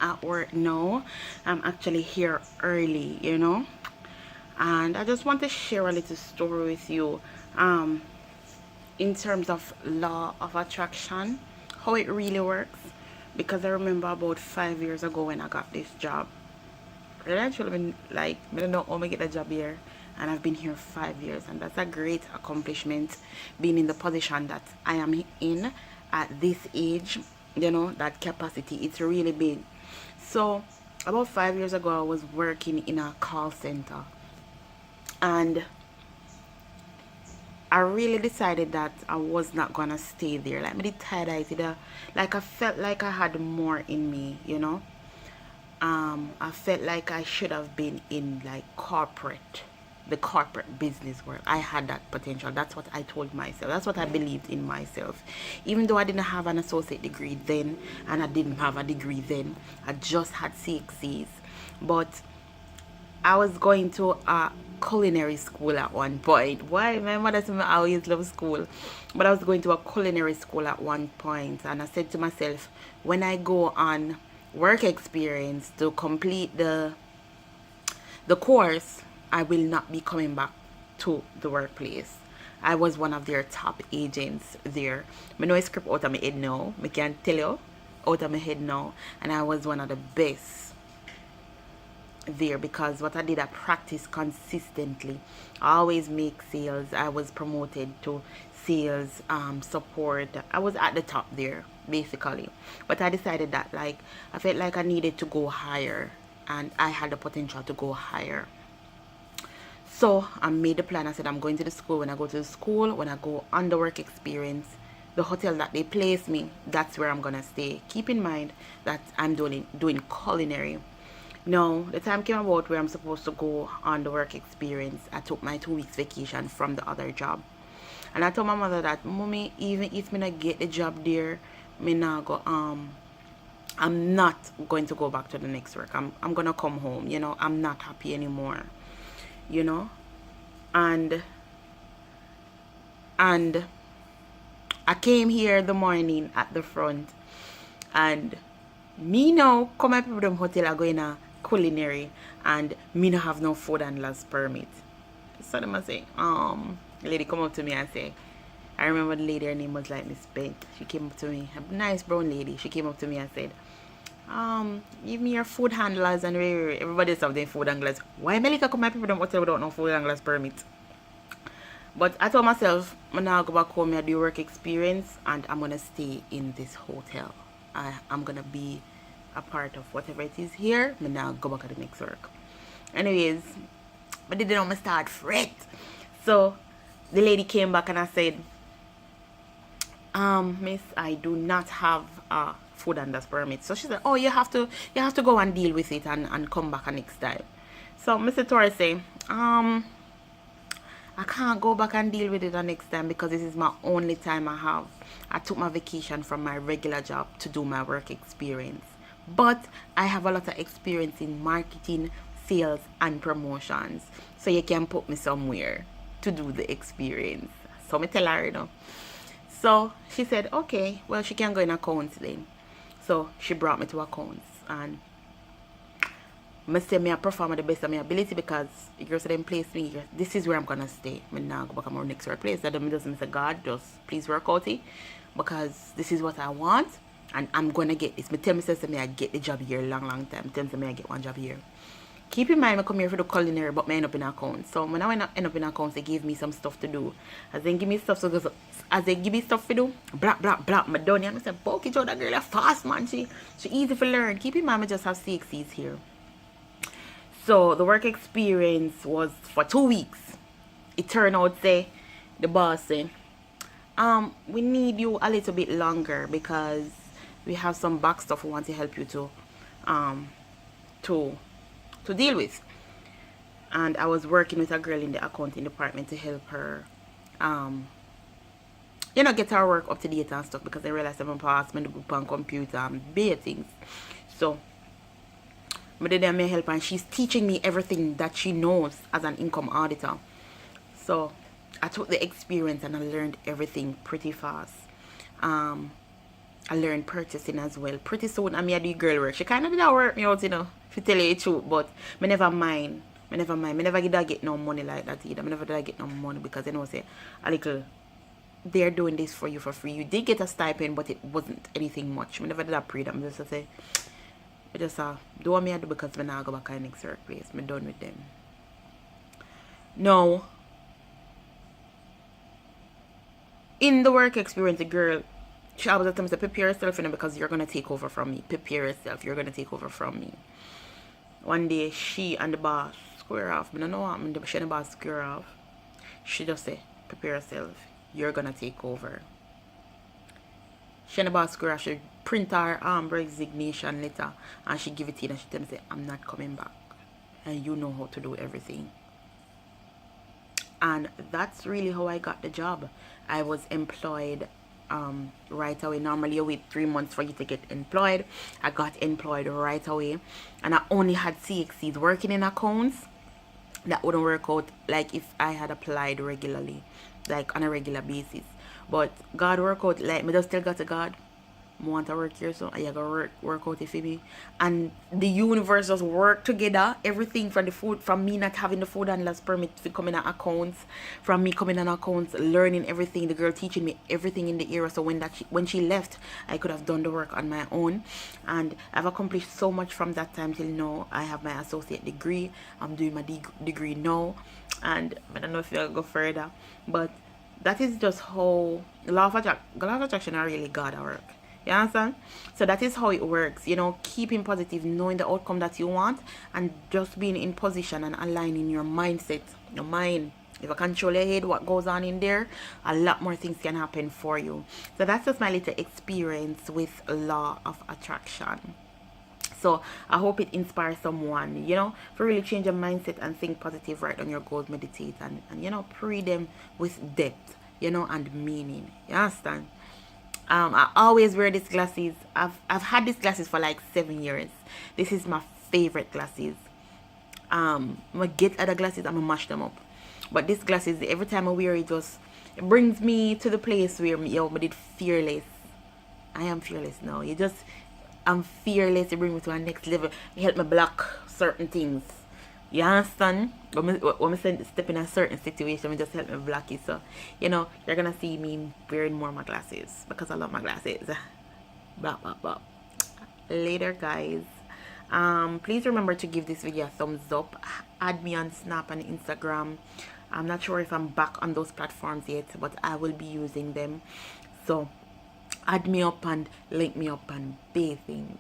at work now. I'm actually here early, you know, and I just want to share a little story with you in terms of law of attraction, how it really works. Because I remember about 5 years ago when I got this job. It actually been like, I don't know how I get a job here, and I've been here 5 years, and that's a great accomplishment, being in the position that I am in at this age. You know, that capacity, it's really big. So about 5 years ago, I was working in a call center, and I really decided that I was not gonna stay there. Like, me tired, like I felt like I had more in me, you know. I felt like I should have been in like the corporate business world. I had that potential. That's what I told myself. That's what I believed in myself. Even though I didn't have an associate degree then, and I didn't have a degree then, I just had CXCs. But I was going to a culinary school at one point. Why? My mother told me I always love school. But I was going to a culinary school at one point, and I said to myself, when I go on work experience to complete the course, I will not be coming back to the workplace. I was one of their top agents there. I know a script out of my head now. I can tell you out of my head now. And I was one of the best there, because what I did, I practiced consistently. I always make sales. I was promoted to sales support. I was at the top there basically, but I decided that, like, I felt like I needed to go higher, and I had the potential to go higher. So I made the plan. I said, I'm going to the school. When I go to the school, when I go on the work experience, the hotel that they place me, that's where I'm gonna stay. Keep in mind that I'm doing culinary. Now, the time came about where I'm supposed to go on the work experience. I took my 2 weeks vacation from the other job. And I told my mother that, Mommy, even if me not get the job there, me not go, I'm not going to go back to the next work. I'm gonna come home, you know. I'm not happy anymore, you know. And I came here the morning at the front, and me now come up with them hotel, I go in a culinary, and me no have no food handlers permit. So them I say, the lady come up to me and say, I remember the lady, her name was like Miss Bent. She came up to me, a nice brown lady. She came up to me and said, give me your food handlers. And everybody else have their food handlers. Why Melica come up with them hotel without no food handlers permit? But I told myself, I'm now go back home and do work experience, and I'm gonna stay in this hotel. I'm gonna be a part of whatever it is here. I'm now go back to the next work. Anyways, but they didn't start fret. So the lady came back and I said, Miss, I do not have a food handlers permit. So she said, oh, you have to go and deal with it and come back next time. So Mr. Torres say, I can't go back and deal with it the next time, because this is my only time I have. I took my vacation from my regular job to do my work experience. But I have a lot of experience in marketing, sales, and promotions. So you can put me somewhere to do the experience. So me tell her, you know. So she said, okay, well, she can go in accounts then. So she brought me to accounts, and I say me I perform at the best of my ability, because the girls them place me here. This is where I'm gonna stay. I now go back to my next workplace. That doesn't say, God, just please work out it, because this is what I want, and I'm gonna get this. Me tell myself me I get the job here long time. Tell me I get one job here. Keep in mind, I come here for the culinary, but I end up in accounts. So when I end up in accounts, they gave me some stuff to do. As they give me stuff, as they give me stuff to do, blah, my done. And I said, bulky Joe, that girl is fast, man. She easy to learn. Keep in mind, I just have CXCs here. So the work experience was for 2 weeks. It turned out, say, the boss say, we need you a little bit longer, because we have some back stuff we want to help you to deal with. And I was working with a girl in the accounting department to help her you know, get her work up to date and stuff, because I realized I'm past me the group on computer and big things. So I did my help, and she's teaching me everything that she knows as an income auditor. So I took the experience and I learned everything pretty fast. I learned purchasing as well. Pretty soon, I do girl work. She kind of did that work me out, if you tell you the truth. But me never mind. Me never mind. Me never did I get no money like that either. Me never did I get no money because say a little they're doing this for you for free. You did get a stipend, but it wasn't anything much. Me never did that pray that. Me just say, I just do what me I do because me now go back to the next workplace. Me done with them. No. In the work experience, the girl, she always tells me, prepare yourself, because you're going to take over from me. Prepare yourself. You're going to take over from me. One day, she and the boss square off. I don't know what happened. She and the boss square off. She just say, prepare yourself. You're going to take over. She and the boss square off. She print her resignation letter. And she give it to you. And she tell me, I'm not coming back. And you know how to do everything. And that's really how I got the job. I was employed right away. Normally you wait 3 months for you to get employed. I got employed right away, and I only had CXCs working in accounts. That wouldn't work out like if I had applied regularly, like on a regular basis. But God work out, like me just still got to God. I want to work here, so I gotta work out it for me. And the universe just work together. Everything from the food, from me not having the food handler's permit for coming on accounts, from me coming on accounts, learning everything, the girl teaching me everything in the area. So when she left, I could have done the work on my own. And I've accomplished so much from that time till now. I have my associate degree. I'm doing my degree now. And I don't know if you'll go further, but that is just how the law of attraction are really God at work. You understand? So that is how it works. Keeping positive, knowing the outcome that you want, and just being in position and aligning your mindset, your mind. If you control your head, what goes on in there, a lot more things can happen for you. So that's just my little experience with law of attraction. So I hope it inspires someone, for really change your mindset and think positive, write on your goals, meditate, and pray them with depth, and meaning. You understand? I always wear these glasses. I've had these glasses for like 7 years. This is my favorite glasses. I'm gonna get other glasses, I'm gonna mash them up. But these glasses, every time I wear it, it brings me to the place where I did fearless. I am fearless now. I'm fearless. It brings me to a next level. It help me block certain things. You understand? When I step in a certain situation, it just help me block it. So, you're going to see me wearing more of my glasses because I love my glasses. Blah, blah, blah. Later, guys. Please remember to give this video a thumbs up. Add me on Snap and Instagram. I'm not sure if I'm back on those platforms yet, but I will be using them. So, add me up and link me up and pay things.